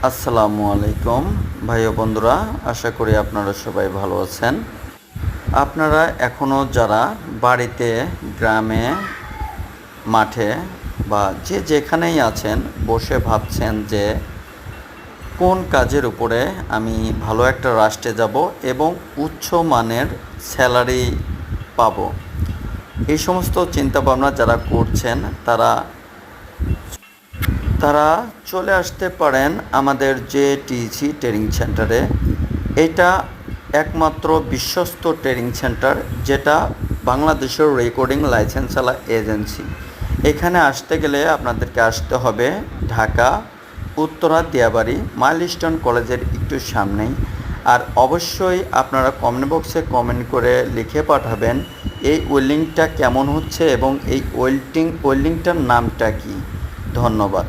আসসালামু আলাইকুম ভাই ও বন্ধুরা, আশা করি আপনারা সবাই ভালো আছেন। আপনারা এখনও যারা বাড়িতে, গ্রামে, মাঠে বা যে যেখানেই আছেন বসে ভাবছেন যে কোন কাজের উপরে আমি ভালো একটা রাষ্ট্রে যাব এবং উচ্চ মানের স্যালারি পাব, এই সমস্ত চিন্তাভাবনা যারা করছেন তারা তারা চলে আসতে পারেন আমাদের জেটিসি ট্রেনিং সেন্টারে। এটা একমাত্র বিশ্বস্ত ট্রেনিং সেন্টার, যেটা বাংলাদেশের রেকর্ডিং লাইসেন্সওয়ালা এজেন্সি। এখানে আসতে গেলে আপনাদেরকে আসতে হবে ঢাকা উত্তরা দিয়াবাড়ি মাইলস্টোন কলেজের একটু সামনেই। আর অবশ্যই আপনারা কমেন্ট বক্সে কমেন্ট করে লিখে পাঠাবেন এই ওয়েল্ডিংটা কেমন হচ্ছে এবং এই ওয়েল্ডিংটার নামটা কি। ধন্যবাদ।